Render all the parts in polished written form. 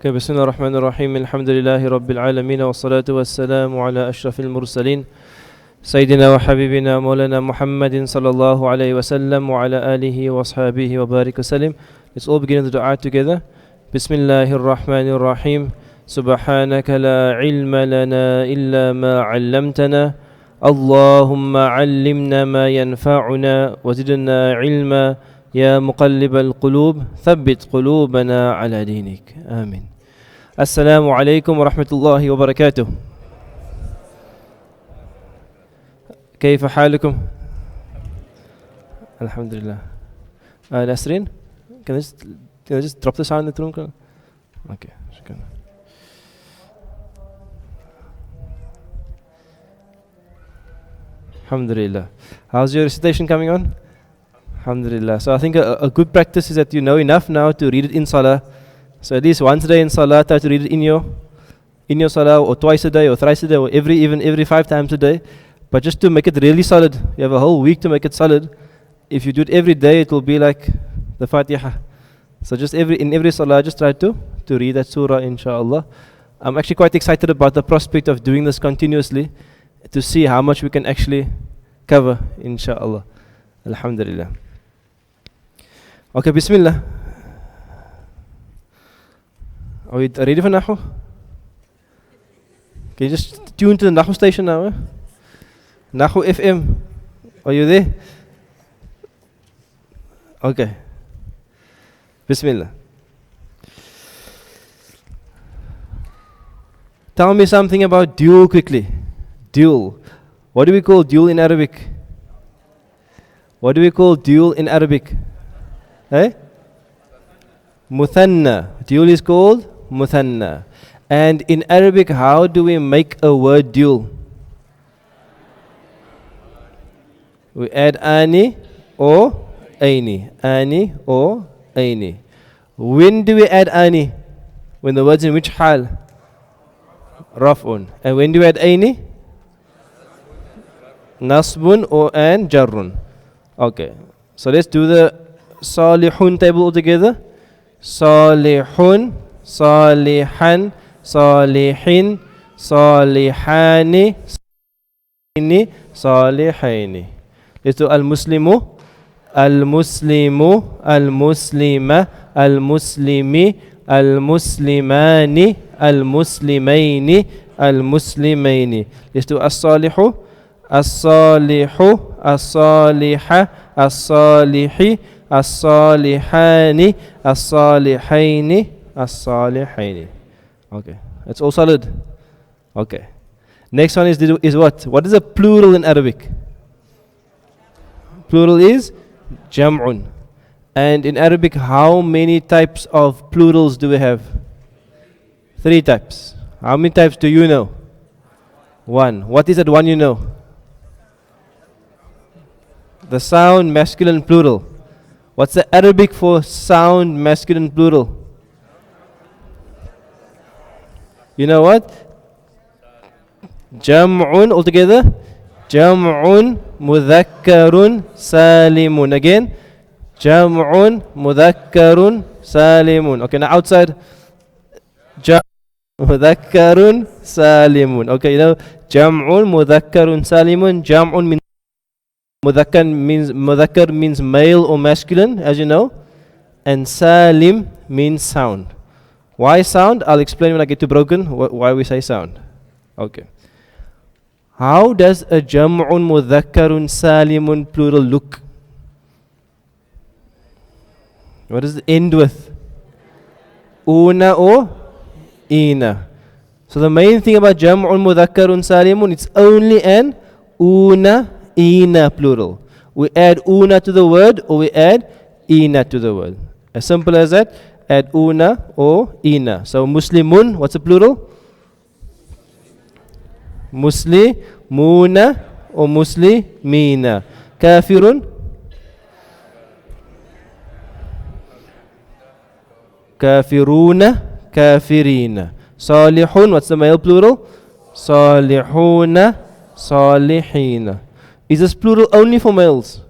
Okay, Bismillah ar-Rahman ar-Rahim. Alhamdulillahi Rabbil Alameen. Wa salatu wa salamu ala ashrafil mursaleen. Sayyidina wa Habibina Maulana Muhammadin sallallahu alayhi wa sallam wa ala alihi wa ashabihi wa barik wa sallim. Let's all begin the dua together. Bismillahir Rahmanir Rahim. Subhanaka la ilma lana illa ma 'allamtana. Allahumma 'allimna ma yanfa'una wa zidna 'ilma. يا مقلب القلوب ثبت قلوبنا على دينك آمين. السلام عليكم ورحمة الله وبركاته. كيف حالكم؟ الحمد لله. Nasreen, can I just drop the sound in the room? Okay, شكرا. Alhamdulillah. How's your recitation coming on? Alhamdulillah. So I think a good practice is that you know enough now to read it in salah. So at least once a day in salah, try to read it in your salah, or twice a day, or thrice a day, or even every 5 times a day. But just to make it really solid, you have a whole week to make it solid. If you do it every day, it will be like the Fatiha. So just in every salah, just try to read that surah, inshallah. I'm actually quite excited about the prospect of doing this continuously, to see how much we can actually cover, inshallah. Alhamdulillah. Okay, Bismillah. Are we ready for Nahw? Can you just tune to the Nahw station now? Nahw FM. Are you there? Okay. Bismillah. Tell me something about dual quickly. Dual. What do we call dual in Arabic? What do we call dual in Arabic? Muthanna. Dual is called muthanna. And in Arabic, how do we make a word dual? We add ani or aini. Ani or aini. When do we add ani? When the word's in which hal? Raf'un. And when do we add aini? Nasbun or and jarrun. Okay. So let's do the salihun table all together. Salihun, salihan, salihin, salihani, salihini, salihaini. Let's do al-muslimu, al-muslimu, al-muslima, al-muslimi, al-muslimani, al-muslimaini, al-muslimaini. Let's do as-salihu, as-salihu, as-saliha, as-salihi, as-salihani, as-salihaini, as-salihaini. Okay, that's all solid. Okay. Next one is what? What is a plural in Arabic? Plural is jam'un. And in Arabic, how many types of plurals do we have? 3 types. How many types do you know? 1. What is that one you know? The sound masculine plural. What's the Arabic for sound masculine plural? You know what? Jam'un altogether. Jam'un mudhakkarun salimun. Again. Jam'un mudhakkarun salimun. Okay, now outside. Jam'un mudhakkarun salimun. Okay, you know, Jam'un mudhakkarun salimun. Jam'un means Mudhakkar means male or masculine, as you know, and salim means sound. Why sound? I'll explain when I get to broken why we say sound. Okay. How does a jam'un mudhakkarun salimun plural look? What does it end with? Una or ina. So the main thing about jam'un mudhakkarun salimun, it's only an una ina plural. We add una to the word, or we add ina to the word. As simple as that. Add una or ina. So muslimun, what's the plural? Muslimuna or muslimina. Kafirun? Kafiruna, kafirina. Salihun, what's the male plural? Salihuna, salihina. Is this plural only for males?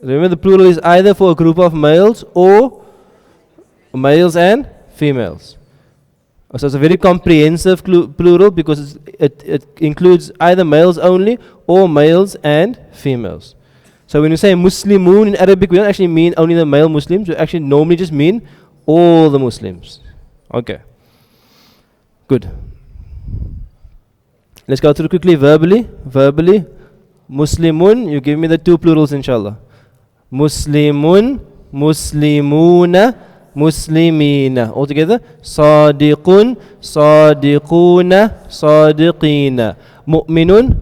Remember, the plural is either for a group of males or males and females. So it's a very comprehensive plural because it includes either males only or males and females. So when you say Muslimun in Arabic, we don't actually mean only the male Muslims. We actually normally just mean all the Muslims. Okay. Good. Let's go through quickly verbally. Verbally, Muslimun, you give me the two plurals inshallah. Muslimun, Muslimuna, Muslimina. All together. Sadiqun, Sadiquna, Sadiqina. Mu'minun,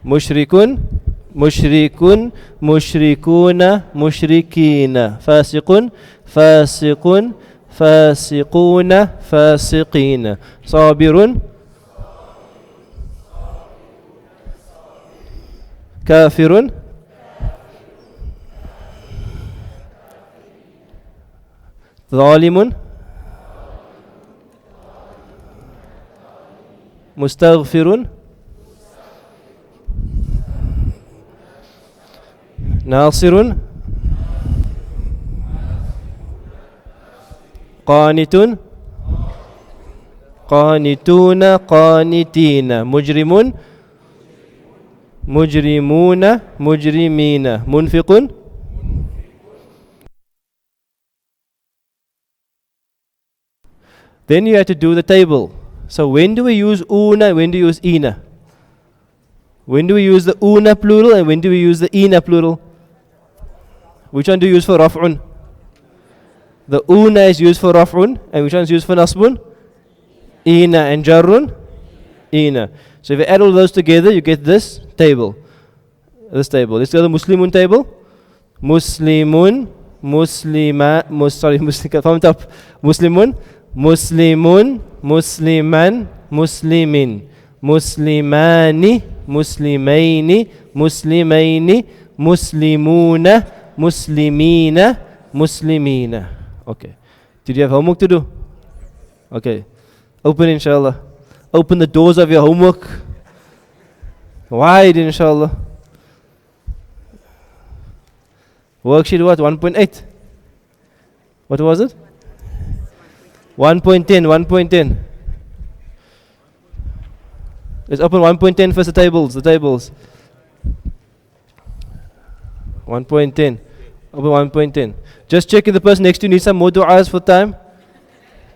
Mushrikun, Mushrikun, Mushrikuna, Mushrikina. Fasiqun, Fasiqun, Fasiquna, Fasiqina. Sabirun, Kafirun, Zalimun, Mustaghfirun, Nasirun, Qanitun, Qanituna, Qanitina. Mujrimun, Mujrimuna, Mujrimina. Munfiqun, then you have to do the table. So when do we use una, when do we use ina? When do we use the una plural and when do we use the ina plural? Which one do you use for raf'un? The una is used for raf'un and which one is used for nasbun? Ina. And jarrun? Ina. So if you add all those together, you get this table. This table. Let's go to the Muslimun table. Muslimun, Muslim, from top. Muslimun, Muslimun, Musliman, Muslimin. Muslimani, Muslimaini, Muslimaini, Muslimuna, Muslimina, Muslimina. Okay. Did you have homework to do? Okay. Open inshallah. Open the doors of your homework. Wide inshallah. Worksheet what? 1.8. What was it? 1.10. 1.10. Let's open 1.10 first, the tables. The tables. 1.10. Open 1.10. Just check if the person next to you needs some more du'as for time.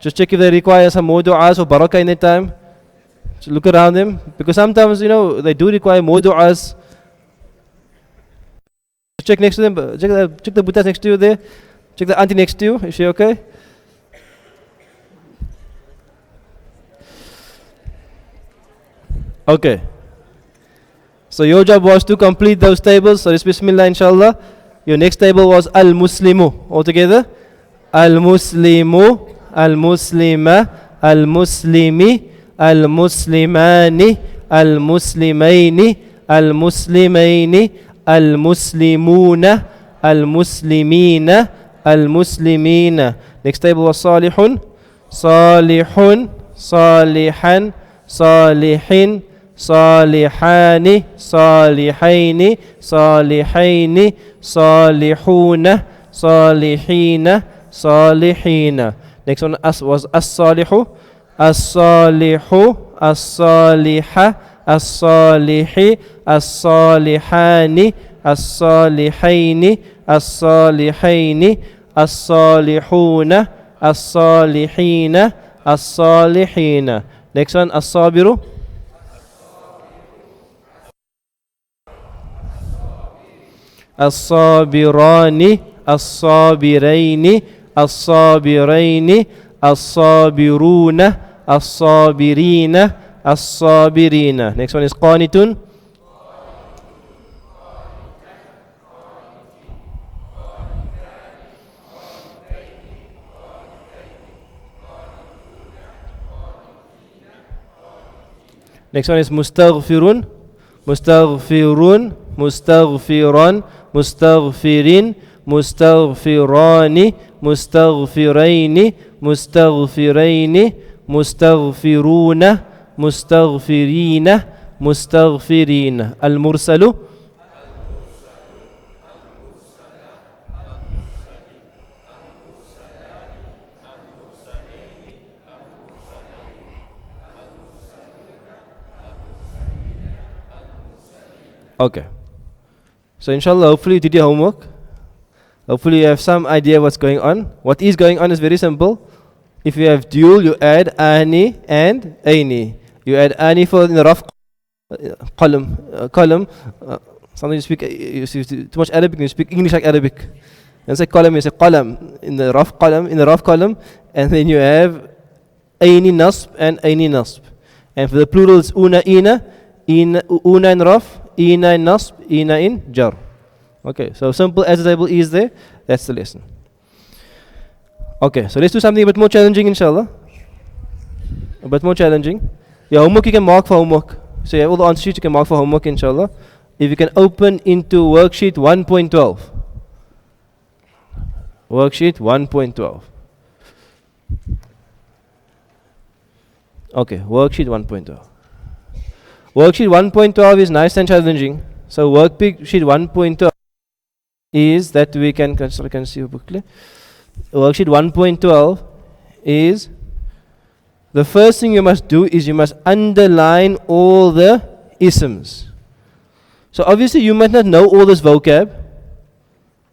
Just check if they require some more du'as or barakah in their time. So look around them. Because sometimes, they do require more du'as. Check next to them. Check the butas next to you there. Check the auntie next to you. Is she okay? Okay. So your job was to complete those tables. So let's bismillah inshallah. Your next table was al-muslimu. All together. Al-muslimu, al-muslima, al-muslimi, al-muslimani, al-muslimaini, al-muslimaini, al-muslimuna, al-muslimina, al-muslimina. Next table was salihun, salihun, salihan, salihin, salihani, salihaini, salihaini, salihuna, salihina, salihina. Next one was as-salihu, as-salihu, as-saliha, as-salihi, as-salihani, as-salihaini, as-salihaini, as-salihuna, as-salihina, as-salihina. Next one as-sabiru, as-sabirani, as-sabiraini, as-sabiraini, as-sabiruna, as-sabirina, as-sabirina. Next one is qanitun, next one is mustaghfirun, mustaghfirun, mustaghfiran, mustaghfirin, mustaghfirani, mustaghfiraini, mustaghfiraini, mustaghfiruna, mustaghfirina, مستغفرين المرسل. Okay. So inshallah, hopefully you did your homework. Hopefully you have some idea what's going on. What is going on is very simple. If you have dual, you add ani and aini. You add ani for in the rough column. Sometimes you speak you see too much Arabic, you speak English like Arabic. And say column, you say qalam in the rough column, and then you have aini nasb and aini nasb. And for the plurals una ina in rough, ina in nasb, ina in jar. Okay, so simple as the table is there. That's the lesson. Okay, so let's do something a bit more challenging, inshallah. A bit more challenging. Your homework you can mark for homework. So you have all the answer sheets you can mark for homework, inshallah. If you can open into worksheet 1.12. Worksheet 1.12. Okay, worksheet 1.12. Worksheet 1.12 is nice and challenging. So worksheet 1.12 is that we can see quickly. Worksheet 1.12 is the first thing you must do is you must underline all the isms. So obviously you might not know all this vocab.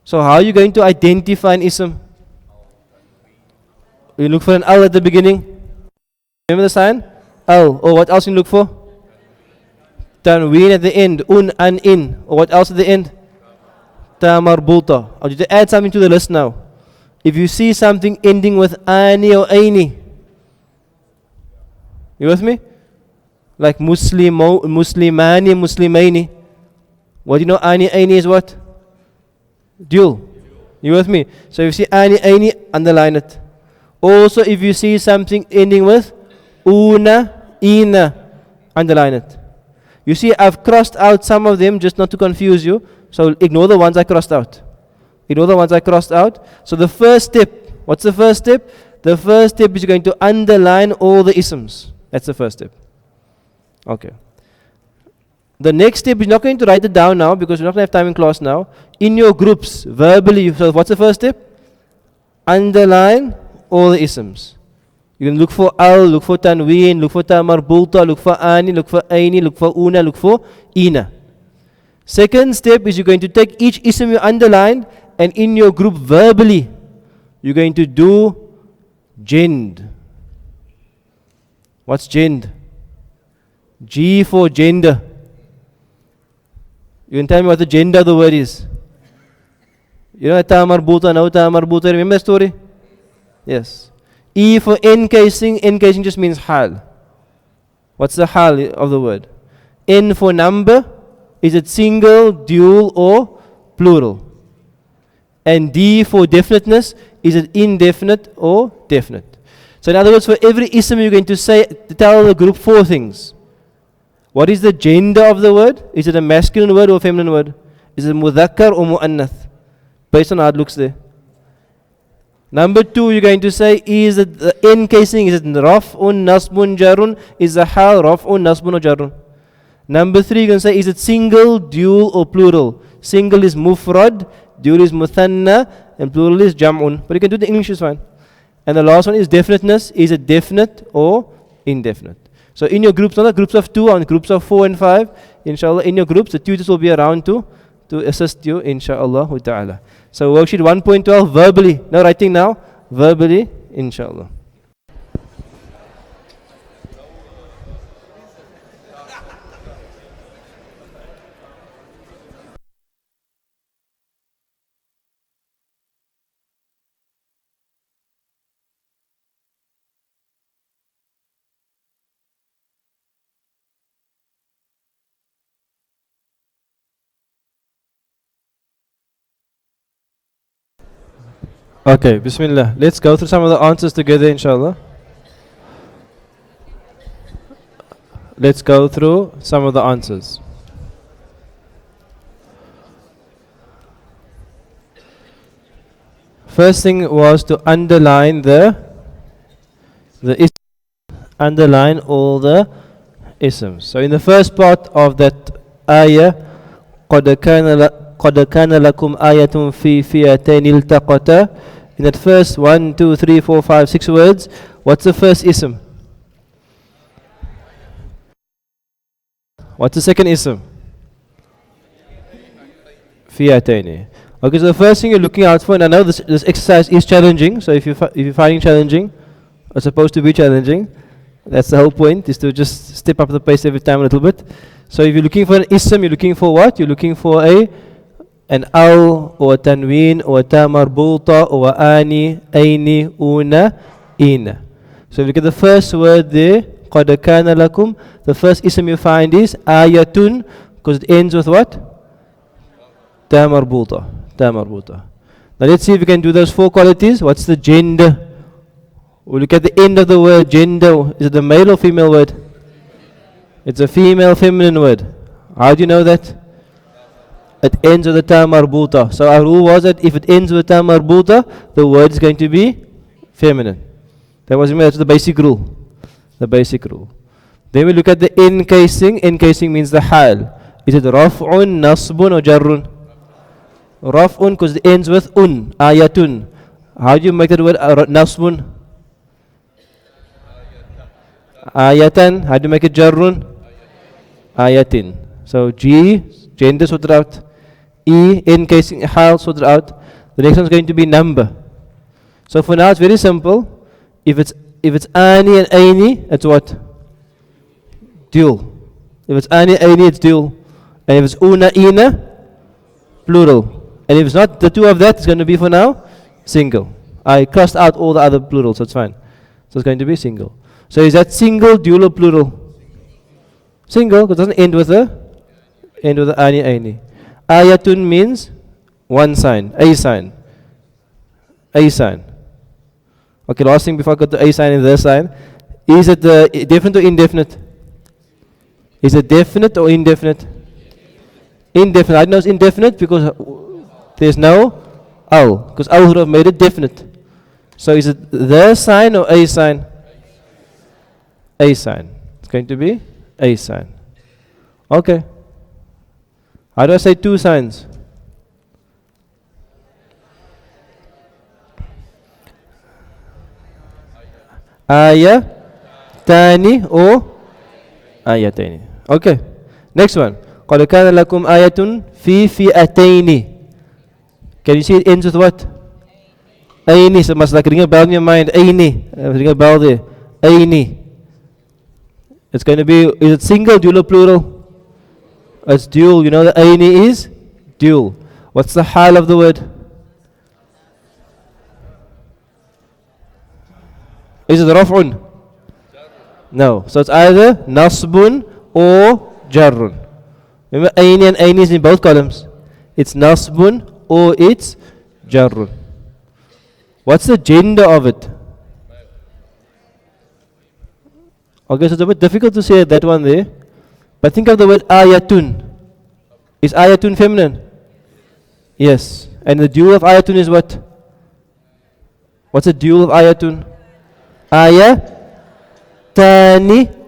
So how are you going to identify an ism? You look for an al at the beginning. Remember the sign? Al. Or what else you look for? Tanween at the end. An, in. Or what else at the end? Ta marbuta. I want you to add something to the list now. If you see something ending with ani or aini, you with me? Like muslimani, muslimaini. What do you know ani, aini is what? Dual. You with me? So if you see ani, aini, underline it. Also if you see something ending with una, ina, underline it. You see I've crossed out some of them just not to confuse you. So ignore the ones I crossed out. Ignore the ones I crossed out. So the first step, what's the first step? The first step is you're going to underline all the isms. That's the first step. Okay. The next step is not going to write it down now because we're not going to have time in class now. In your groups, verbally, so what's the first step? Underline all the isms. You can look for al, look for tanween, look for ta marbuta, look for ani, look for aini, look for una, look for ina. Second step is you're going to take each ism you underlined and in your group verbally, you're going to do gend. What's gend? G for gender. You can tell me what the gender of the word is. You know ta marbuta, no ta marbuta. Remember the story? Yes. E for encasing. Encasing just means hal. What's the hal of the word? N for number. Is it single, dual or plural? And D for definiteness. Is it indefinite or definite? So in other words, for every ism you're going to say, tell the group 4 things. What is the gender of the word? Is it a masculine word or a feminine word? Is it mudhakkar or mu'annath? Based on how it looks there. Number 2, you're going to say, is it the encasing? Is it raf'un, nasbun, jarun? Is the hal raf'un, nasbun or jarun? Number 3, you can say, is it single, dual or plural? Single is mufrad, dual is muthanna, and plural is jam'un. But you can do the English is fine. And the last one is definiteness. Is it definite or indefinite? So in your groups, not groups of 2, on groups of 4 and 5, inshallah, in your groups, the tutors will be around to assist you, inshallah ta'ala. So worksheet 1.12, verbally. No writing now, verbally, inshallah. Okay, Bismillah. Let's go through some of the answers together, inshallah. Let's go through some of the answers. First thing was to underline underline all the ism. So in the first part of that ayah, قَدْ كَانَ لَكُمْ آيَةٌ فِي فِيَتَيْنِ الْتَقَتَا. In that first 1, 2, 3, 4, 5, 6 words, what's the first ism? What's the second ism? Fiyataini. Okay, so the first thing you're looking out for, and I know this exercise is challenging, so if you're finding challenging, or supposed to be challenging, that's the whole point, is to just step up the pace every time a little bit. So if you're looking for an ism, you're looking for what? You're looking for an al, or a tanween, or a ta marbuta, or a ani, aini, una, ina. So if you look at the first word there, قَدْ كَانَ لَكُمْ, the first ism you find is ayatun, because it ends with what? Ta marbuta. Ta marbuta. Now let's see if we can do those 4 qualities. What's the gender? We'll look at the end of the word, gender. Is it a male or female word? It's a female, feminine word. How do you know that? It ends with the ta marbuta. So our rule was that if it ends with ta marbuta, the word is going to be feminine. That's the basic rule. The basic rule. Then we look at the encasing. Encasing means the hal. Is it raf'un, nasbun, or jarrun? Raf'un, because it ends with un, ayatun. How do you make that word nasbun? Ayatan. How do you make it jarrun? Ayatin. So G, gender, sorted out. E, encasing, hal, sorted out. The next one is going to be number. So for now it's very simple. If it's ani and aini, it's what? Dual. If it's ani, aini, it's dual. And if it's una, ina, plural. And if it's not the two of that, it's going to be for now single. I crossed out all the other plurals, so it's fine. So it's going to be single. So is that single, dual, or plural? Single, because it doesn't end with a ani, aini. Ayatun means one sign, a sign. A sign. Okay, last thing before I go to a sign and the sign. Is it definite or indefinite? Is it definite or indefinite? Indefinite. I know it's indefinite because there's no al. Because al would have made it definite. So is it the sign or a sign? A sign. It's going to be a sign. Okay. How do I say 2 signs? Ayatani or ayatani. Okay. Next one. قَدْ كَانَ لَكُمْ آيَةٌ فِي فِئَتَيْنِ. Can you see it ends with what? Aini. So it must like ring a bell in your mind. Aini. Ring a bell there. Aini. It's going to be, is it single, dual, or plural? It's dual. You know the aini is dual. What's the hal of the word? Is it raf'un? No. So it's either nasbun or jarrun. Remember aini and aini is in both columns. It's nasbun or it's jarrun. What's the gender of it? Okay, so it's a bit difficult to say that one there. But think of the word ayatun. Is ayatun feminine? Yes. And the dual of ayatun is what? What's the dual of ayatun? Ayatani,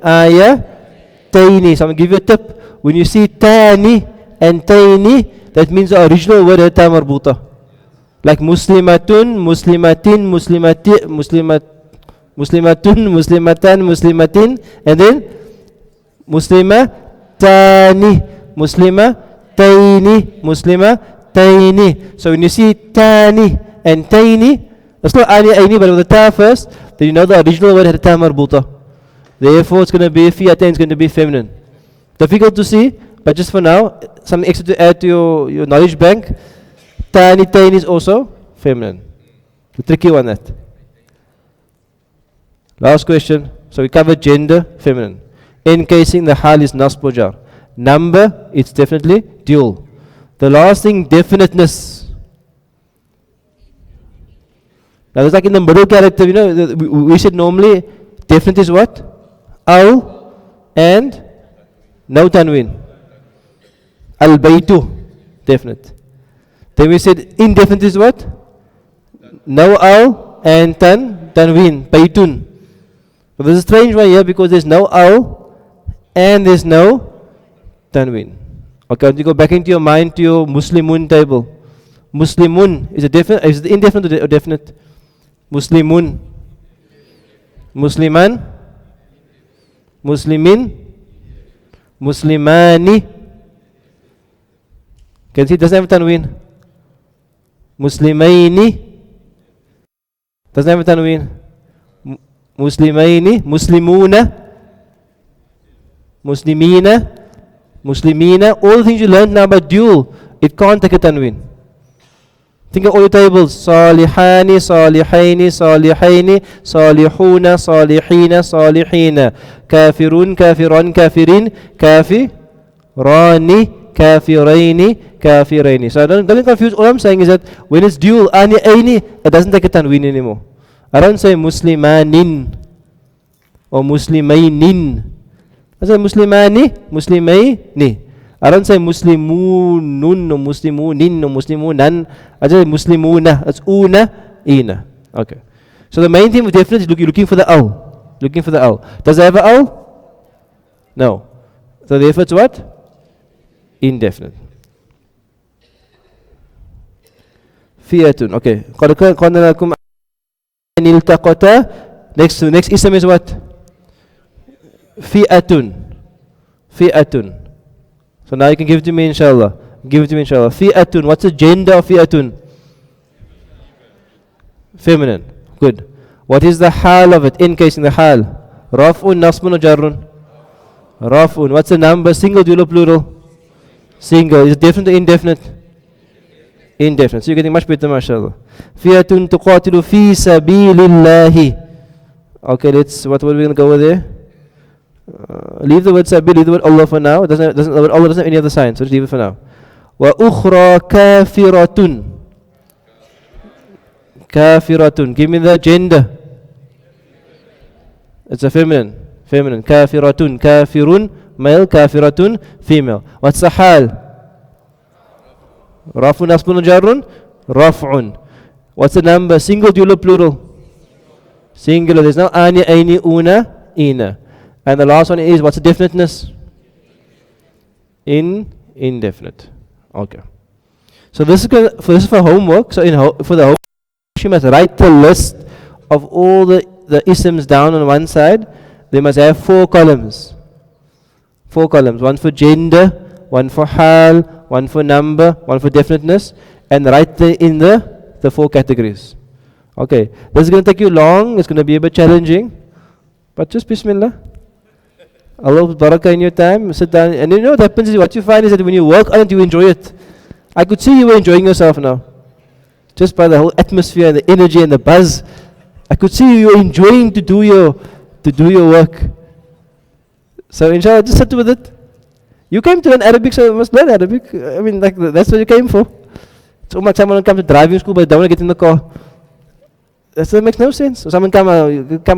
ayataini. So I'm going to give you a tip. When you see tani and taini, that means the original word is ta marbuta. Like muslimatun, muslimatin, muslimatun, muslimatan, muslimatin, and then muslimatani, muslimataini, muslimataini. So when you see tani and taini, that's not ani, aini, but with the ta first, then you know the original word had ta marbuta. Therefore it's going to be fi'atain, it's going to be feminine. Difficult to see, but just for now, something extra to add to your knowledge bank. Tani, taini is also feminine. The tricky one that. Last question. So we covered gender, feminine. Encasing, the hal is nasb or jar. Number, it's definitely dual. The last thing, definiteness. Now it's like in the middle character, you know, we said normally definite is what? Al and no tanween. Al baytu, definite. Then we said indefinite is what? No al and tanween, baytun. But there's a strange one here because there's no al and there's no tanween. Okay, you go back into your mind to your Muslimun table. Muslimun is it indefinite or definite? Muslimun, Musliman, Muslimin, Muslimani. Can you see it doesn't have a tanween? Muslimaini doesn't have a tanween. Muslimaini, Muslimuna, Muslimina, Muslimina. All the things you learned now about dual, it can't take a tanween. Think of all your tables. Salihani, Salihaini, Salihaini, Salihuna, Salihina, Salihina. Kafirun, Kafiran, Kafirin, Kafirani, Kafiraini, Kafiraini. So don't get confused. All I'm saying is that when it's dual, ani, aini, it doesn't take a tanween anymore. I don't say Muslimanin or Muslimainin. I say Muslimani, Muslimaini. I don't say Muslimunun or Muslimunin or Muslimunan. I say Muslimuna. It's una, ina. Okay. So the main thing with definite is looking for the al. Looking for the al. Does it have an al? No. So therefore it's what? Indefinite. Fiatun. Okay. Next ism is what? Fi'atun. Fi'atun. So now you can give it to me inshallah. Give it to me inshallah. Fi'atun. What's the gender of fi'atun? Feminine. Good. What is the hal of it? In case in the hal. Raf'un, nasbun or jarrun? Raf'un. What's the number? Single, dual or plural? Single. Is it definite or indefinite? Indefinite. So you're getting much better, mashallah. Fi'atun tuqatilu fi sabilillahi. Okay, what are we going to go with there? Leave the word sabil, leave the word Allah for now. Allah doesn't have any other sign, so just leave it for now. Wa ukhra kafiratun. Kafiratun. Give me the gender. It's a feminine. Feminine. Kafiratun. Kafirun, male. Kafiratun, female. What's the hal? Rafun, asbun, jarrun? Raf'un. What's the number? Single, dual, or plural? Singular. There's no ani, aini, una, ina. And the last one is, what's the definiteness? Indefinite. Okay. So this is for homework. So for the homework, you must write the list of all the isms down on one side. They must have 4 columns. 4 columns. One for gender, one for hal, one for number, one for definiteness, and write in the 4 categories. Okay. This is going to take you long. It's going to be a bit challenging. But just bismillah. Allah barakah in your time, sit down, and you know what happens is, what you find is that when you work on it, you enjoy it. I could see you were enjoying yourself now. Just by the whole atmosphere and the energy and the buzz. I could see you were enjoying to do your work. So inshallah, just sit with it. You came to learn Arabic, so you must learn Arabic. I mean, that's what you came for. So much someone come to driving school, but they don't want to get in the car. That makes no sense. So someone come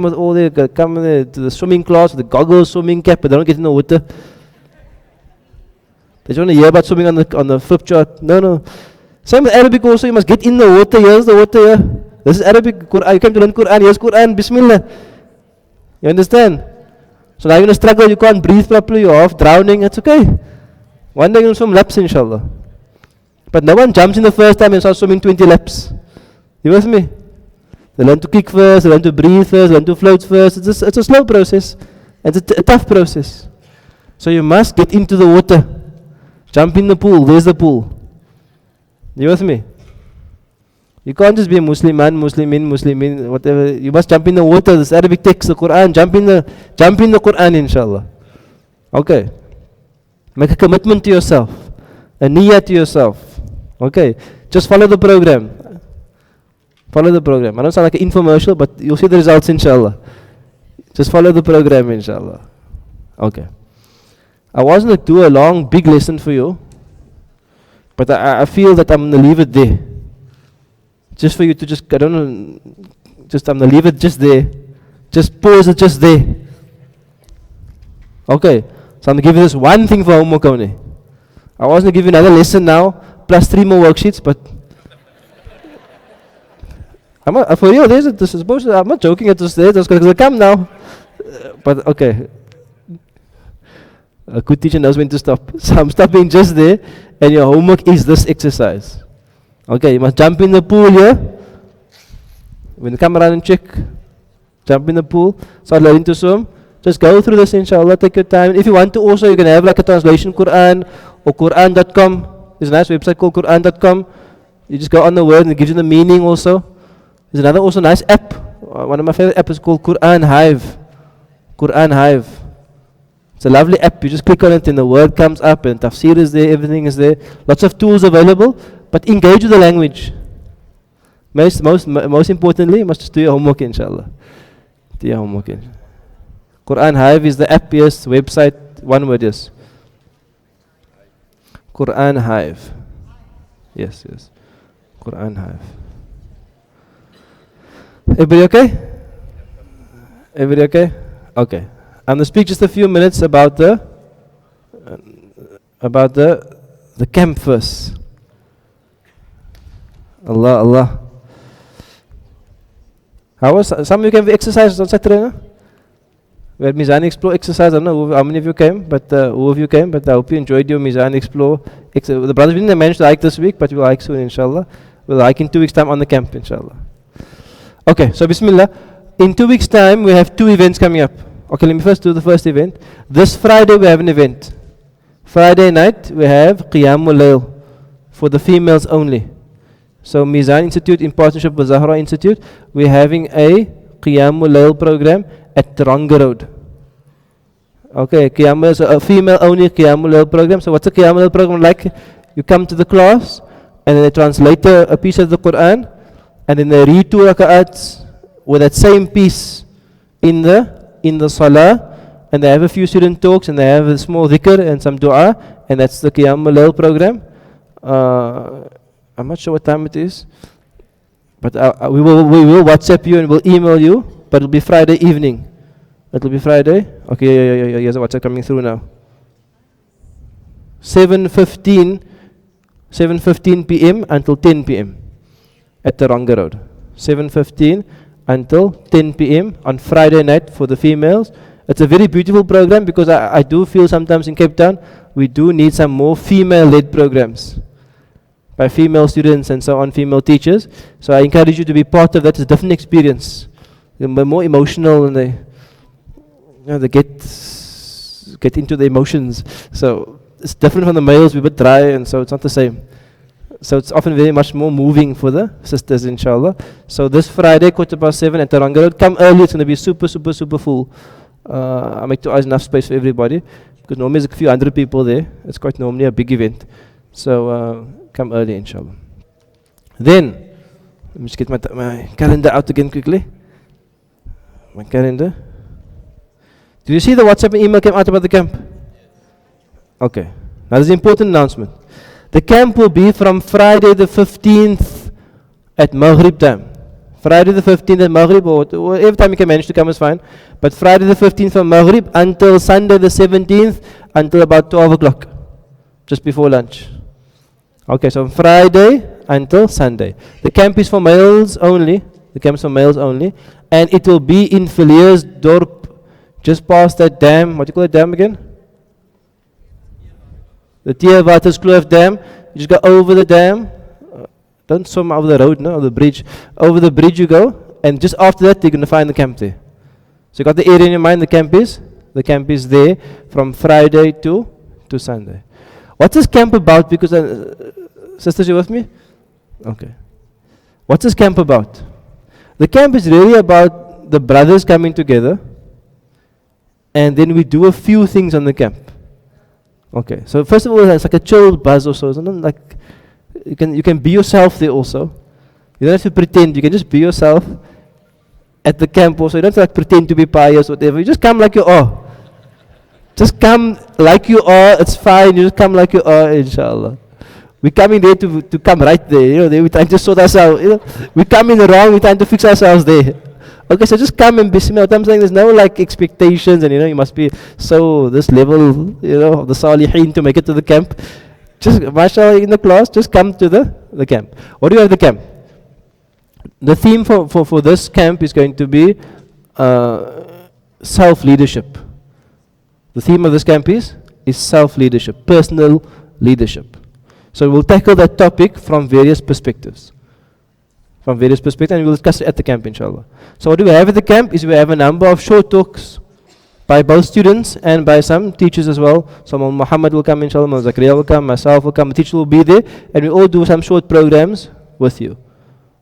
with all to the swimming class with the goggles, swimming cap, but they don't get in the water. They just want to hear about swimming on the flip chart. No. Same with Arabic also. You must get in the water. Here's the water here. This is Arabic. Quran. You came to learn Quran. Here's Quran. Bismillah. You understand? So now you're going to struggle. You can't breathe properly. You're half drowning. It's okay. One day you're going to swim laps, inshallah. But no one jumps in the first time and starts swimming 20 laps. You with me? They learn to kick first, they learn to breathe first, they learn to float first. It's a slow process. It's a tough process. So you must get into the water. Jump in the pool. There's the pool. You with me? You can't just be a Musliman, Muslimin, whatever. You must jump in the water. This Arabic text, the Quran. Jump in the Quran, inshallah. Okay. Make a commitment to yourself. A niyyah to yourself. Okay. Just follow the program. Follow the program. I don't sound like an infomercial, but you'll see the results, inshallah. Just follow the program, inshallah. Okay. I wasn't going to do a long, big lesson for you, but I feel that I'm going to leave it there. Just for you to I'm going to leave it just there. Just pause it just there. Okay. So I'm going to give you this one thing for homework only. I wasn't going to give you another lesson now, plus 3 more worksheets, but for real, this is supposed to, I'm not joking at this stage, because I come now. But okay. A good teacher knows when to stop. So I'm stopping just there, and your homework is this exercise. Okay, you must jump in the pool here. When you come around and check, jump in the pool, start learning to swim. Just go through this, inshallah, take your time. If you want to also, you can have like a translation Quran or Quran.com. There's a nice website called Quran.com. You just go on the word and it gives you the meaning also. There's another also nice app. One of my favorite apps is called Quran Hive. Quran Hive. It's a lovely app. You just click on it and the word comes up and tafsir is there, everything is there. Lots of tools available, but engage with the language. Most importantly, you must just do your homework, inshallah. Do your homework. Quran Hive is the app, yes, website, one word, yes. Quran Hive. Yes. Quran Hive. Everybody okay? Everybody okay? Okay. I'm going to speak just a few minutes about the camp first. Allah. How was some of you came for exercise on Saturday? No? We had Mizan Explore exercise. I don't know how many of you came, but who of you came. But I hope you enjoyed your Mizan Explore. The brothers didn't manage to hike this week, but we'll hike soon, inshallah. We'll hike in 2 weeks' time on the camp, inshallah. Okay, so Bismillah. In 2 weeks' time, we have 2 events coming up. Okay, let me first do the first event. This Friday, we have an event. Friday night, we have Qiyamul Layl for the females only. So Mizan Institute, in partnership with Zahra Institute, we're having a Qiyamul Layl program at Ranga Road. Okay, Qiyamul, so a female only Qiyamul Layl program. So what's a Qiyamul Layl program like? You come to the class and then they translate a piece of the Quran and then they read 2 rak'ats with that same piece in the salah, and they have a few student talks and they have a small dhikr and some dua, and that's the Qiyamul Layl program. I'm not sure what time it is, but we will WhatsApp you and we'll email you, but it'll be Friday evening. It'll be Friday. Okay, yeah, here's a WhatsApp coming through now. 7:15 p.m. until 10 p.m. at the Ranga Road. 7:15 until 10 p.m. on Friday night for the females. It's a very beautiful program because I do feel sometimes in Cape Town we do need some more female-led programs by female students and so on, female teachers. So I encourage you to be part of that. It's a different experience. They're more emotional and they get into the emotions. So it's different from the males. We're a bit dry, and so it's not the same. So it's often very much more moving for the sisters, inshallah. So this Friday, 7:15 at the Ranga Road. Come early, it's going to be super full. I make sure there's enough space for everybody, because normally there's a few hundred people there. It's quite normally a big event. So come early, inshallah. Then, let me just get my calendar out again quickly. My calendar. Did you see the WhatsApp and email came out about the camp? Okay. Now there's an important announcement. The camp will be from Friday the 15th at Maghrib time. Friday the 15th at Maghrib, or every time you can manage to come is fine. But Friday the 15th from Maghrib until Sunday the 17th until about 12 o'clock, just before lunch. Okay, so Friday until Sunday. The camp is for males only. The camp is for males only. And it will be in Villiers-Dorp, just past that dam. What do you call that dam again? The Theewaterskloof Dam. You just go over the dam. Don't swim over the road, no, or the bridge. Over the bridge you go, and just after that you're going to find the camp there. So you got the area in your mind. The camp is there from Friday to Sunday. What's this camp about? Because sisters, you with me? Okay. What's this camp about? The camp is really about the brothers coming together, and then we do a few things on the camp. Okay, so first of all, it's like a chill buzz or so. It's not like you can be yourself there also. You don't have to pretend. You can just be yourself at the camp also. You don't have to like pretend to be pious or whatever. You just come like you are. Just come like you are. It's fine. You just come like you are, inshallah. We're coming there to come right there. You know, we're trying to sort ourselves. You know, we come in the wrong. We're trying to fix ourselves there. Okay, so just come and bismillah. I'm saying there's no like expectations and you must be so this level, of the salihin to make it to the camp. Just mashallah in the class, just come to the camp. What do you have at the camp? The theme for this camp is going to be self-leadership. The theme of this camp is is self-leadership, personal leadership. So we'll tackle that topic from various perspectives. And we'll discuss it at the camp, inshallah. So what do we have at the camp is we have a number of short talks by both students and by some teachers as well. So Muhammad will come, inshallah, Zakaria will come, myself will come, the teacher will be there, and we all do some short programs with you.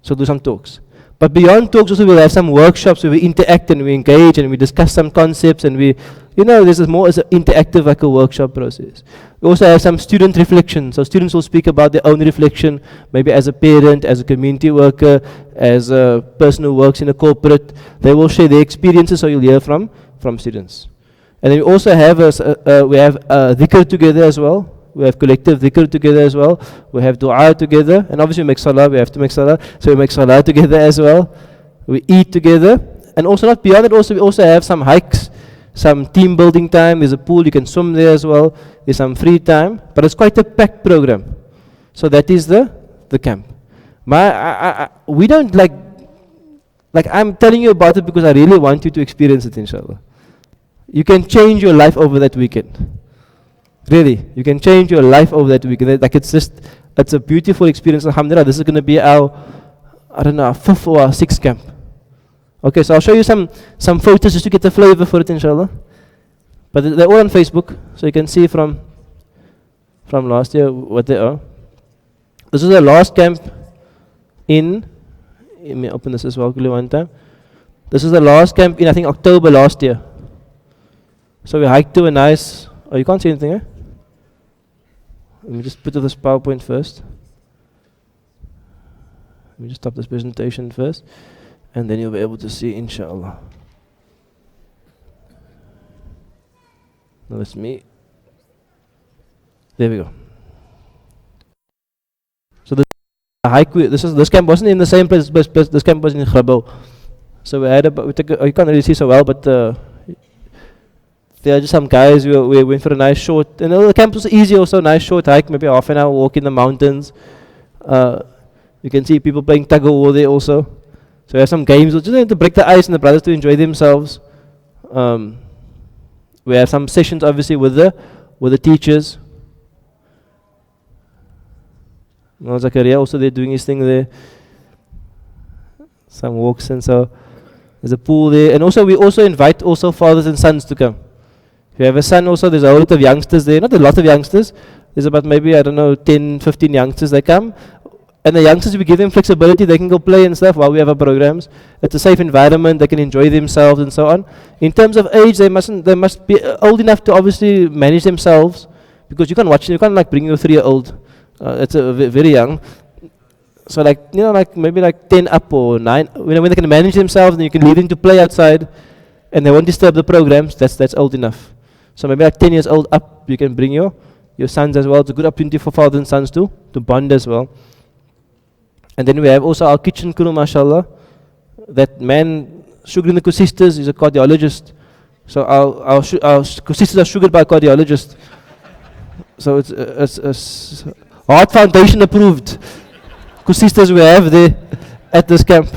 So do some talks. But beyond talks also we'll have some workshops where we interact and we engage and we discuss some concepts and we, this is more as an interactive, like a workshop process. We also have some student reflection. So students will speak about their own reflection, maybe as a parent, as a community worker, as a person who works in a corporate. They will share their experiences, so you'll hear from students. And then we also have dhikr together as well. We have collective dhikr together as well. We have dua together. And obviously we make salah, we have to make salah. So we make salah together as well. We eat together. And also not beyond that, we also have some hikes, some team building time. There's a pool, you can swim there as well. There's some free time. But it's quite a packed program. So that is the camp. We don't like I'm telling you about it because I really want you to experience it, inshallah. You can change your life over that weekend. Really, you can change your life over that weekend. Like it's a beautiful experience. Alhamdulillah, this is going to be our, our fifth or our sixth camp. Okay, so I'll show you some photos just to get the flavor for it, inshallah. But they're all on Facebook, so you can see from last year what they are. This is the last camp let me open this as well quickly one time. This is the last camp in, I think, October last year. So we hiked to a nice, you can't see anything, eh? Let me just put this PowerPoint first. Let me just stop this presentation first, and then you'll be able to see, inshallah. Now that's me. There we go. So this camp wasn't in the same place, but this camp was in Grabo. So you can't really see so well, but there are just some guys, we went for a nice short, and the camp was easy also, nice short hike, maybe half an hour walk in the mountains. You can see people playing tug of war there also. So we have some games, just to break the ice and the brothers to enjoy themselves. We have some sessions obviously with the teachers. Zakaria also they're doing his thing there. Some walks, and so there's a pool there. And also we also invite also fathers and sons to come. If you have a son also, there's a whole lot of youngsters there. Not a lot of youngsters. There's about maybe, 10, 15 youngsters they come. And the youngsters, we give them flexibility, they can go play and stuff while we have our programs. It's a safe environment, they can enjoy themselves and so on. In terms of age, they must be old enough to obviously manage themselves, because you can't watch, you can't like bring your 3-year-old. It's very young. So maybe 10 up or 9, when they can manage themselves, then you can leave them to play outside and they won't disturb the programs, that's old enough. So maybe 10 years old up, you can bring your sons as well. It's a good opportunity for fathers and sons to bond as well. And then we have also our kitchen crew, mashallah. That man, Sugar in the Sisters, is a cardiologist. So our sisters are sugared by a cardiologist. So it's Heart Foundation approved. Sisters we have there at this camp.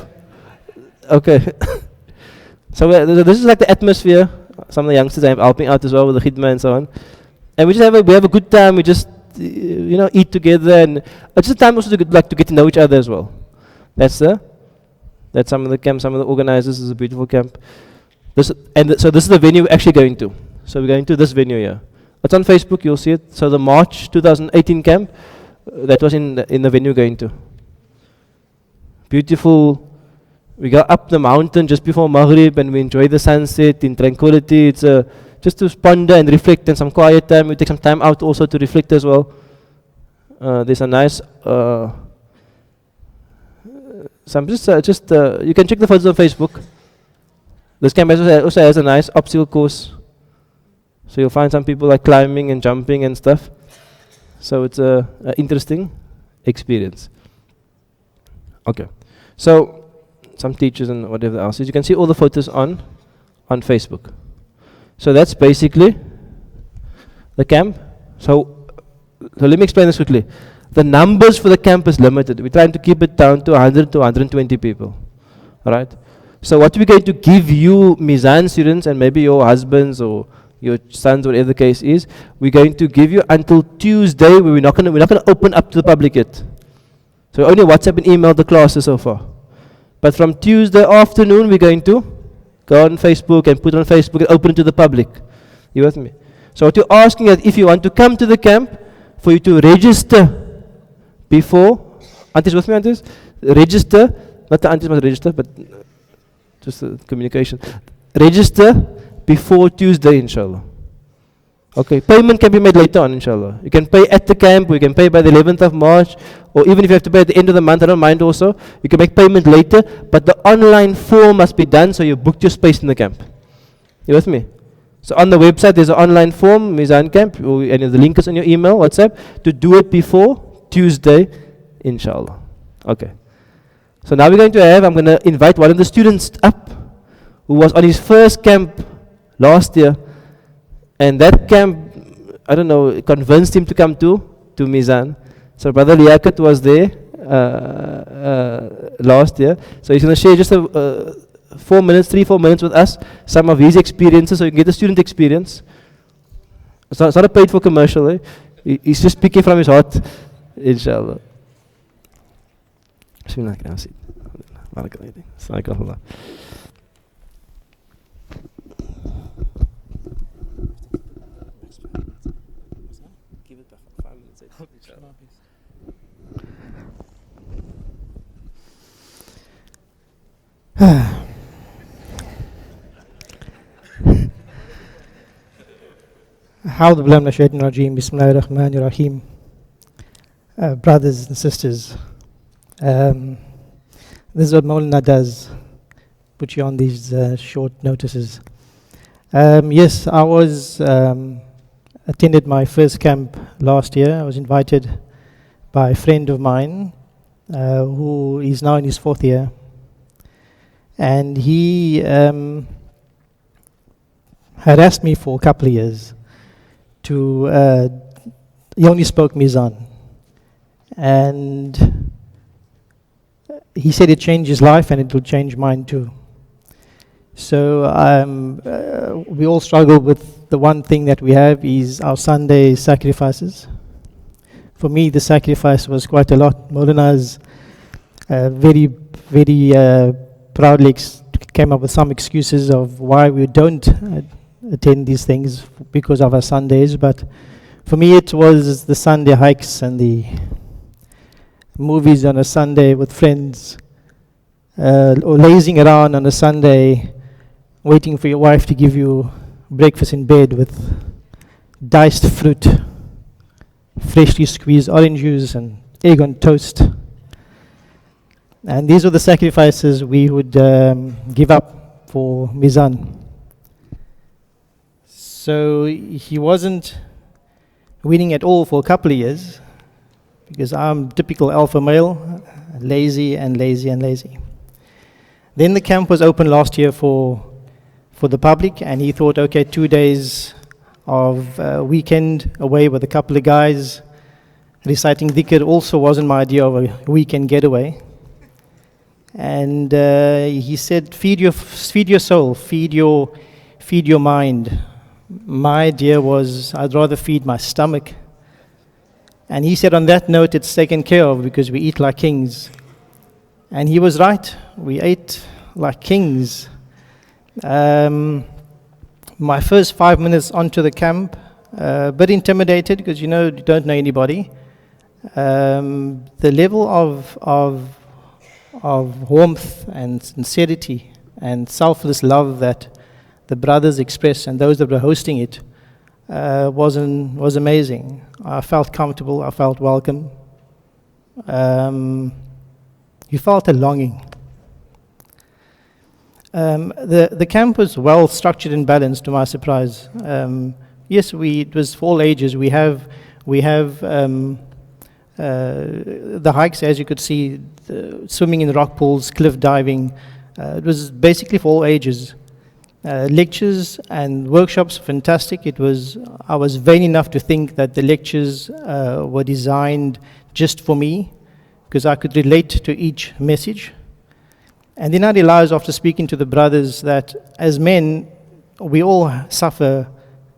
Okay. So this is like the atmosphere. Some of the youngsters are helping out as well with the khidmah and so on. And we just have a good time. We just eat together, and it's just a time also to get to know each other as well. That's some of the camp, some of the organizers. Is a beautiful camp. So this is the venue we're actually going to. So we're going to this venue here. It's on Facebook. You'll see it. So the March 2018 camp, that was in the venue we're going to. Beautiful. We go up the mountain just before Maghrib and we enjoy the sunset in tranquility. It's just to ponder and reflect, and some quiet time. We take some time out also to reflect as well. There's a nice, you can check the photos on Facebook. This camp also has a nice obstacle course. So you'll find some people like climbing and jumping and stuff. So it's an interesting experience. Okay. So some teachers and whatever else. You can see all the photos on Facebook. So that's basically the camp. So let me explain this quickly. The numbers for the camp is limited. We're trying to keep it down to 100 to 120 people. Alright? So what we're going to give you, Mizan students, and maybe your husbands or your sons, whatever the case is. We're going to give you until Tuesday, where we're not going to open up to the public yet. So only WhatsApp and email the classes so far. But from Tuesday afternoon, we're going to go on Facebook and put on Facebook and open it to the public. You with me? So what you're asking is, if you want to come to the camp, for you to register before. Aunties with me, aunties? Register. Not the aunties must register, but just the communication. Register before Tuesday, inshallah. Okay, payment can be made later on, inshallah. You can pay at the camp, or you can pay by the 11th of March, or even if you have to pay at the end of the month, I don't mind also. You can make payment later, but the online form must be done, so you booked your space in the camp. You with me? So on the website, there's an online form, Mizan Camp, and the link is in your email, WhatsApp, to do it before Tuesday, inshallah. Okay. So now we're going to I'm going to invite one of the students up, who was on his first camp last year, and that camp, I don't know, convinced him to come to Mizan. So Brother Liaquat was there last year. So he's going to share just 4 minutes, 3-4 minutes with us, some of his experiences, so you can get the student experience. It's not a paid for commercial, eh? He's just speaking from his heart, inshallah. Bismillah. A'udhu billahi minash shaitanir rajeem. Bismillahir rahmanir rahim. Brothers and sisters, this is what Maulana does, put you on these short notices. Yes, I was attended my first camp last year. I was invited by a friend of mine who is now in his 4th year. And he harassed me for a couple of years he only spoke Mizan. And he said it changed his life and it will change mine too. So we all struggle with the one thing that we have is our Sunday sacrifices. For me, the sacrifice was quite a lot. Maulana's very, very proudly came up with some excuses of why we don't attend these things because of our Sundays, but for me it was the Sunday hikes and the movies on a Sunday with friends, or lazing around on a Sunday waiting for your wife to give you breakfast in bed with diced fruit, freshly squeezed orange juice and egg on toast. And these were the sacrifices we would give up for Mizan. So he wasn't winning at all for a couple of years, because I'm typical alpha male, lazy and lazy and lazy. Then the camp was open last year for the public, and he thought, okay, 2 days of weekend away with a couple of guys reciting dhikr also wasn't my idea of a weekend getaway. And he said, feed your soul, feed your mind. My idea was, I'd rather feed my stomach. And he said, on that note, it's taken care of because we eat like kings. And he was right. We ate like kings. My first 5 minutes onto the camp, a bit intimidated because you don't know anybody. The level of warmth and sincerity and selfless love that the brothers expressed and those that were hosting it was amazing. I felt comfortable. I felt welcome. You felt a longing. The camp was well structured and balanced, to my surprise. Yes, it was for all ages. We have the hikes, as you could see, swimming in the rock pools, cliff diving. It was basically for all ages. Lectures and workshops, fantastic. I was vain enough to think that the lectures were designed just for me, because I could relate to each message. And then I realized after speaking to the brothers that as men, we all suffer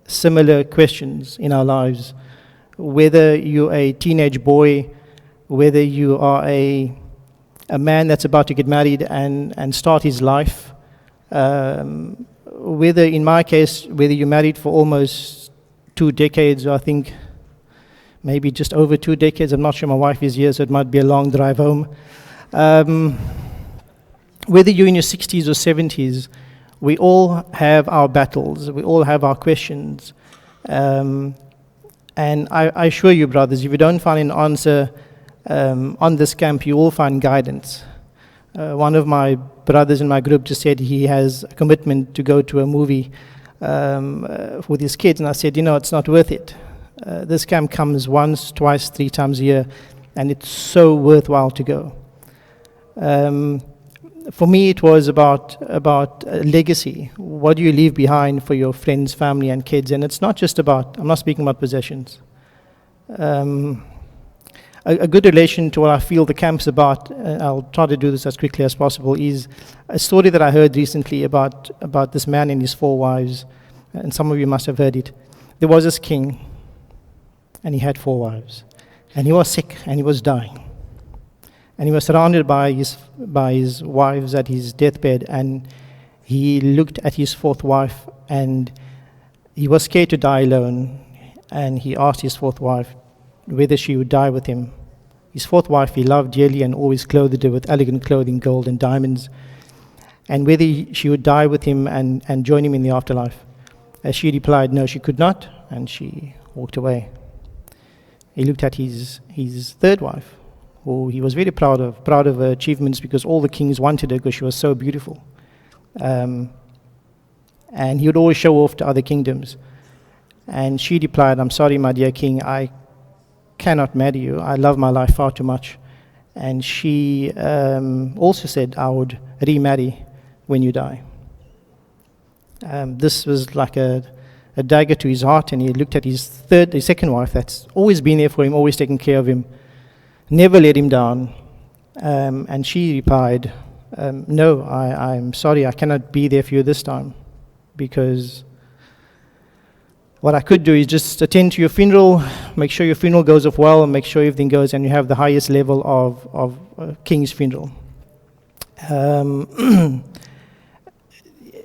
similar questions in our lives. Whether you're a teenage boy, whether you are a man that's about to get married and start his life, whether, in my case, whether you're married for almost 2 decades, or I think maybe just over 2 decades. I'm not sure, my wife is here, so it might be a long drive home. Whether you're in your 60s or 70s, we all have our battles, we all have our questions. And I assure you, brothers, if you don't find an answer on this camp, you will find guidance. One of my brothers in my group just said he has a commitment to go to a movie with his kids, and I said, it's not worth it. This camp comes once, twice, 3 times a year, and it's so worthwhile to go. For me, it was about legacy. What do you leave behind for your friends, family, and kids? And it's not just about, I'm not speaking about possessions. A good relation to what I feel the camp's about, I'll try to do this as quickly as possible, is a story that I heard recently about this man and his 4 wives, and some of you must have heard it. There was this king, and he had 4 wives, and he was sick, and he was dying. And he was surrounded by his wives at his deathbed, and he looked at his 4th wife, and he was scared to die alone, and he asked his 4th wife whether she would die with him. His 4th wife he loved dearly and always clothed her with elegant clothing, gold and diamonds, and whether she would die with him and join him in the afterlife. She replied, no, she could not, and she walked away. He looked at his 3rd wife, who he was very proud of her achievements, because all the kings wanted her because she was so beautiful. And he would always show off to other kingdoms. And she replied, I'm sorry, my dear king, I cannot marry you. I love my life far too much. And she also said, I would remarry when you die. This was like a dagger to his heart, and he looked at his 2nd wife that's always been there for him, always taken care of him, never let him down. And she replied, no, I'm sorry, I cannot be there for you this time, because what I could do is just attend to your funeral, make sure your funeral goes off well, and make sure everything goes, and you have the highest level of king's funeral.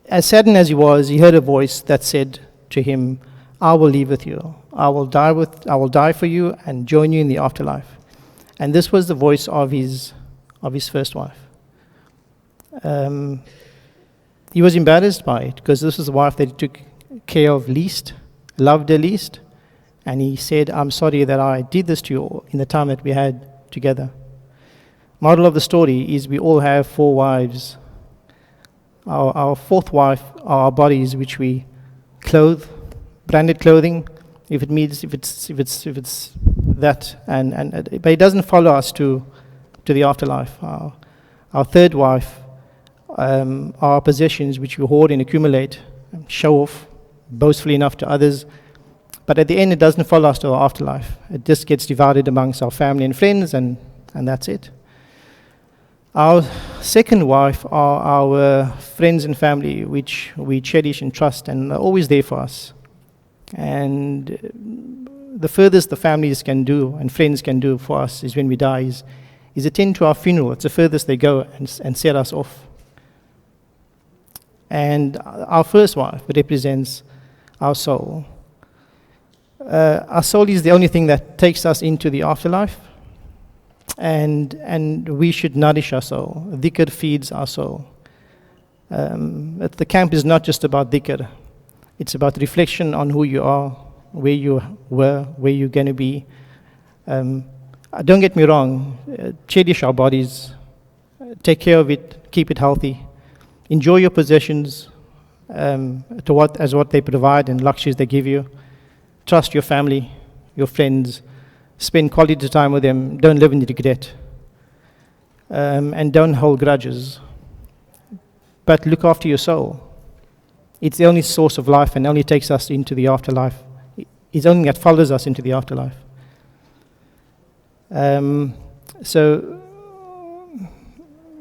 As saddened as he was, he heard a voice that said to him, I will leave with you. I will die for you and join you in the afterlife. And this was the voice of his 1st wife. He was embarrassed by it, because this was the wife that he took care of least, loved her least, and he said, I'm sorry that I did this to you in the time that we had together. Moral of the story is we all have 4 wives. Our 4th wife are our bodies, which we clothe, branded clothing, if it's that, but it doesn't follow us to the afterlife. Our 3rd wife are our possessions, which we hoard and accumulate, and show off boastfully enough to others, but at the end it doesn't follow us to our afterlife. It just gets divided amongst our family and friends, and that's it. Our 2nd wife are our friends and family, which we cherish and trust, and are always there for us. And the furthest the families can do and friends can do for us is when we die, is attend to our funeral. It's the furthest they go and set us off. And our 1st wife represents our soul. Our soul is the only thing that takes us into the afterlife, and we should nourish our soul. Dhikr feeds our soul. The camp is not just about dhikr. It's about reflection on who you are, where you were, where you're going to be. Don't get me wrong, cherish our bodies, take care of it, keep it healthy, enjoy your possessions as what they provide and luxuries they give you. Trust your family, your friends, spend quality time with them, don't live in regret, and don't hold grudges, but look after your soul. It's the only source of life and only takes us into the afterlife. It's only that follows us into the afterlife. So,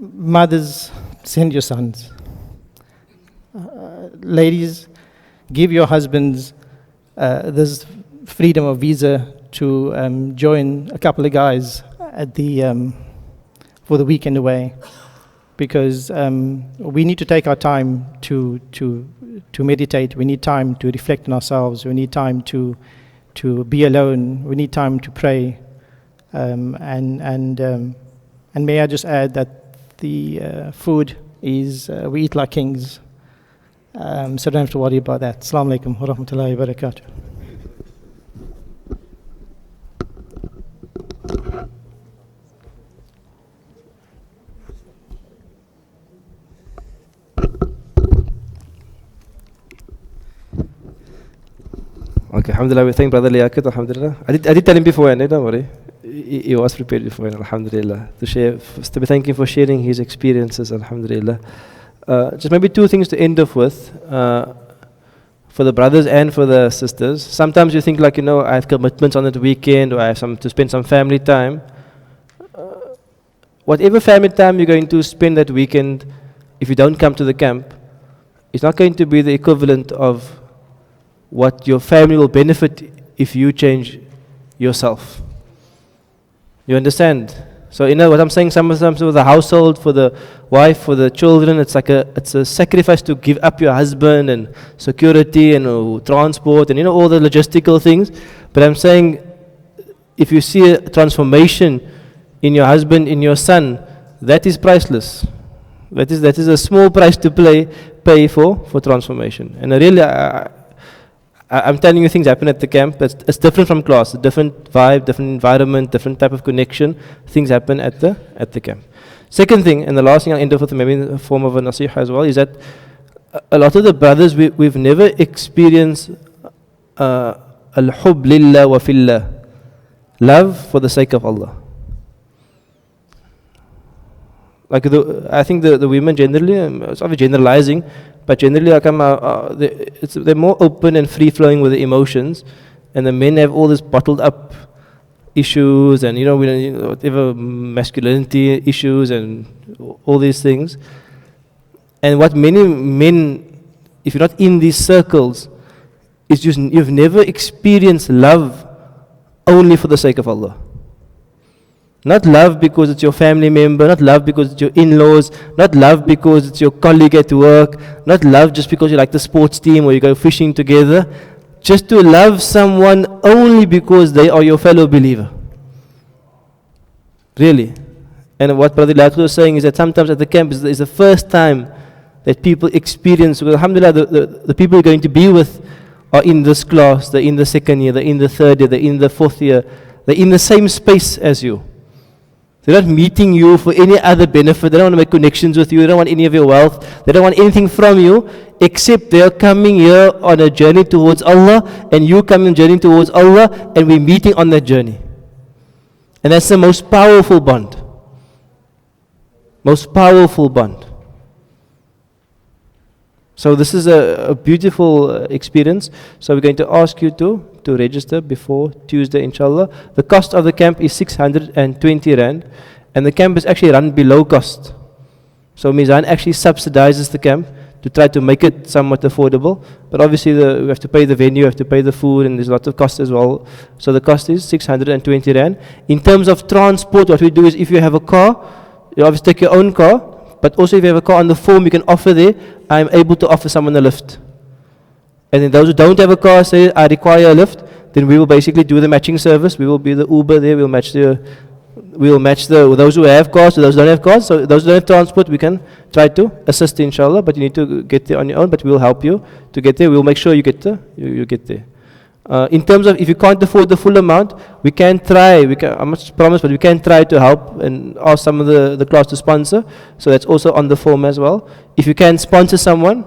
mothers, send your sons. Ladies, give your husbands there's freedom of visa to join a couple of guys at the for the weekend away, because we need to take our time to meditate. We need time to reflect on ourselves. We need time to be alone. We need time to pray. And may I just add that the food is we eat like kings, so don't have to worry about that. Assalamu alaikum wa rahmatullahi wa barakatuh. Okay, alhamdulillah, we thank Brother Liaquat, alhamdulillah. I did tell him beforehand, don't worry. He was prepared beforehand, alhamdulillah. To be thanking for sharing his experiences, alhamdulillah. Just maybe two things to end off with, for the brothers and for the sisters. Sometimes you think like, I have commitments on the weekend, or I have to spend some family time. Whatever family time you're going to spend that weekend, if you don't come to the camp, it's not going to be the equivalent of what your family will benefit if you change yourself. You understand? So what I'm saying, sometimes for the household, for the wife, for the children, it's a sacrifice to give up your husband and security and transport and all the logistical things. But I'm saying, if you see a transformation in your husband, in your son, that is priceless. That is a small price to pay for transformation. And really, I'm telling you, things happen at the camp. It's different from class, a different vibe, different environment, different type of connection. Things happen at the camp. Second thing, and the last thing I'll end up with, maybe in the form of a nasiha as well, is that a lot of the brothers, we've never experienced al-hub lillah wa fillah, love for the sake of Allah. Like I think the women generally, it's obviously generalizing, but generally they're more open and free-flowing with the emotions, and the men have all this bottled up issues and whatever masculinity issues and all these things. And what many men, if you're not in these circles, is just you've never experienced love only for the sake of Allah. Not love because it's your family member, not love because it's your in-laws, not love because it's your colleague at work, not love just because you like the sports team or you go fishing together. Just to love someone only because they are your fellow believer. Really. And what Brother Liaquat was saying is that sometimes at the camp is the first time that people experience, well, alhamdulillah, the people you're going to be with are in this class, they're in the second year, they're in the third year, they're in the fourth year, they're in the same space as you. They're not meeting you for any other benefit. They don't want to make connections with you. They don't want any of your wealth. They don't want anything from you, except they're coming here on a journey towards Allah, and you coming on a journey towards Allah, and we're meeting on that journey. And that's the most powerful bond. Most powerful bond. So this is a beautiful experience. So we're going to ask you to register before Tuesday, inshallah. The cost of the camp is 620 rand, and the camp is actually run below cost. So Mizan actually subsidizes the camp to try to make it somewhat affordable. But obviously we have to pay the venue, we have to pay the food, and there's a lot of cost as well. So the cost is 620 rand. In terms of transport, what we do is if you have a car, you obviously take your own car. But also if you have a car on the form, you can offer there, I'm able to offer someone a lift. And then those who don't have a car say, I require a lift, then we will basically do the matching service. We will be the Uber there, we'll match those who have cars to those who don't have cars. So those who don't have transport, we can try to assist inshallah, but you need to get there on your own, but we will help you to get there. We'll make sure you get there. In terms of if you can't afford the full amount, we can try, I'm not promise, but we can try to help and ask some of the class to sponsor. So that's also on the form as well. If you can sponsor someone,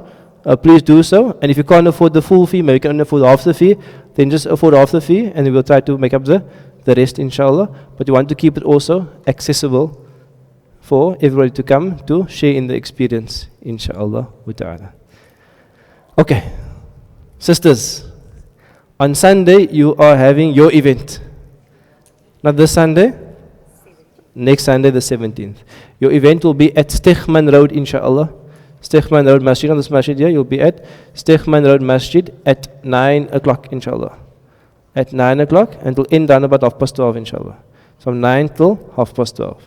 please do so. And if you can't afford the full fee, maybe you can only afford half the fee, then just afford half the fee, and we will try to make up the rest inshallah. But we want to keep it also accessible for everybody to come to share in the experience inshallah wa ta'ala. Okay, sisters. On Sunday, you are having your event. Not this Sunday? Next Sunday, the 17th. Your event will be at Stichman Road, inshallah. Steghman Road Masjid, on this masjid here, you'll be at Steghman Road Masjid at 9 o'clock, inshallah. At 9 o'clock, and it'll end down about 12:30, inshallah. From 9 till 12:30.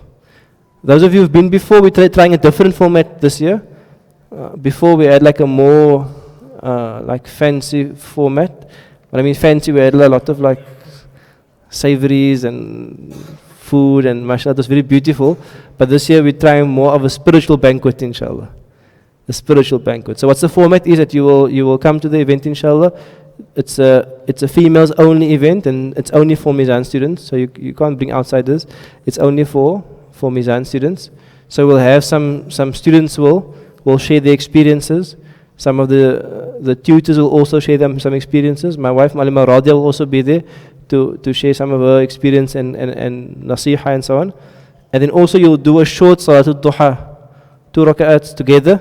Those of you who've been before, we're trying a different format this year. Before we had like a more like fancy format. When I mean fancy, we had a lot of like savories and food and mashallah, it was very beautiful. But this year we're trying more of a spiritual banquet, inshallah. A spiritual banquet. So what's the format is that you will come to the event, inshallah. It's a females only event, and it's only for Mizan students. So you can't bring outsiders. It's only for Mizan students. So we'll have some students will share their experiences. Some of the tutors will also share them some experiences. My wife Malima Radia will also be there to share some of her experience and nasiha and so on. And then also you'll do a short Salatul Duha, 2 rak'ats together,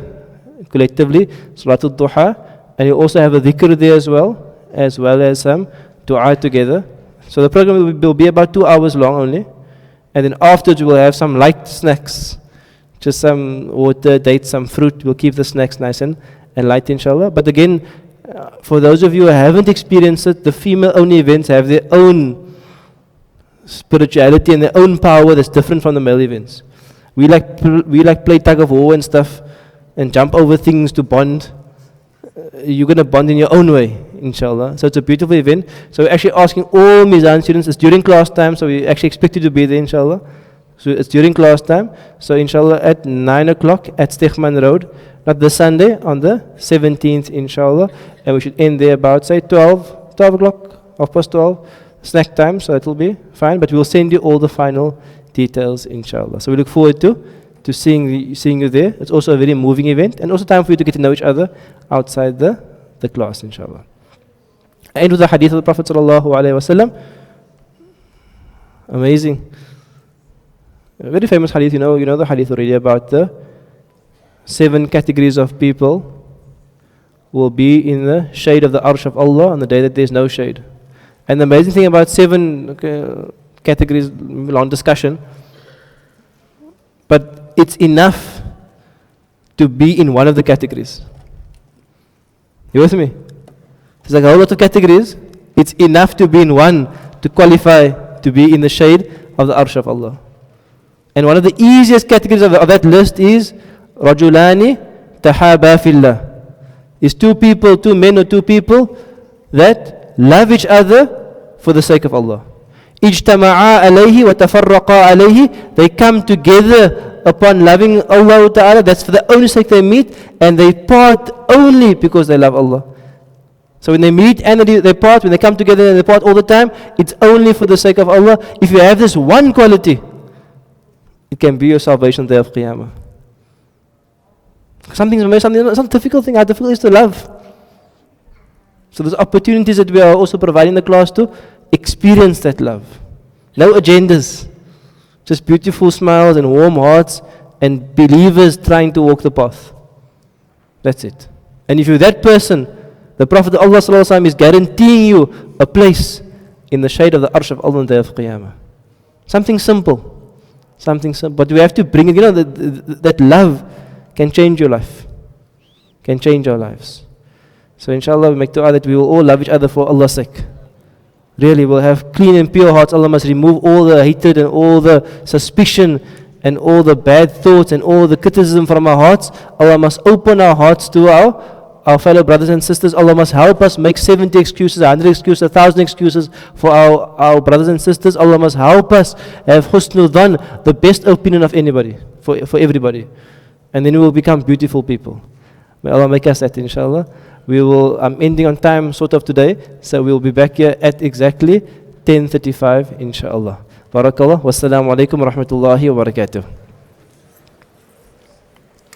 collectively, Salatul Duha. And you'll also have a dhikr there as well as some dua together. So the program will be about 2 hours long only. And then afterwards we will have some light snacks, just some water, dates, some fruit. We'll keep the snacks nice and light, inshallah. But again, for those of you who haven't experienced it, the female-only events have their own spirituality and their own power that's different from the male events. We like play tug of war and stuff, and jump over things to bond. You're going to bond in your own way, inshallah. So it's a beautiful event. So we're actually asking all Mizan students, it's during class time, so we actually expect you to be there, inshallah. So it's during class time. So inshallah at 9 o'clock at Steghman Road, not this Sunday, on the 17th, inshallah. And we should end there about, say, 12 o'clock, 12:30, snack time, so it will be fine. But we'll send you all the final details, inshallah. So we look forward to seeing you there. It's also a very moving event, and also time for you to get to know each other outside the class, inshallah. I end with the hadith of the Prophet sallallahu alaihi wasallam. Amazing. A very famous hadith, you know the hadith already about the 7 categories of people who will be in the shade of the arsh of Allah on the day that there's no shade. And the amazing thing about 7 categories, long discussion, but it's enough to be in one of the categories. You with me? There's like a whole lot of categories. It's enough to be in one to qualify to be in the shade of the arsh of Allah. And one of the easiest categories of that list is Rajulani tahaba fillah. Is 2 people, 2 men or 2 people that love each other for the sake of Allah. Ijtama'a alayhi wa tafarraqa alayhi. They come together upon loving Allah Ta'ala. That's for the only sake they meet, and they part only because they love Allah. So when they meet and they part, when they come together and they part all the time, it's only for the sake of Allah. If you have this one quality, it can be your salvation day of Qiyamah. Something, it's not a difficult thing. How difficult it is to love. So there's opportunities that we are also providing the class to experience that love. No agendas. Just beautiful smiles and warm hearts and believers trying to walk the path. That's it. And if you're that person, the Prophet Allah is guaranteeing you a place in the shade of the arsh of Allah on the day of Qiyamah. Something simple. But we have to bring it, that love can change your life. Can change our lives. So inshallah we make dua that we will all love each other for Allah's sake. Really, we'll have clean and pure hearts. Allah must remove all the hatred and all the suspicion and all the bad thoughts and all the criticism from our hearts. Allah must open our hearts to our fellow brothers and sisters. Allah must help us make 70 excuses, 100 excuses, 1,000 excuses for our brothers and sisters. Allah must help us have husnul dhan, the best opinion of anybody, for everybody. And then we will become beautiful people. May Allah make us that, inshallah. I'm ending on time sort of today, so we'll be back here at exactly 10:35, inshallah. Barakallah. Wassalamu alaikum wa rahmatullahi wa barakatuh.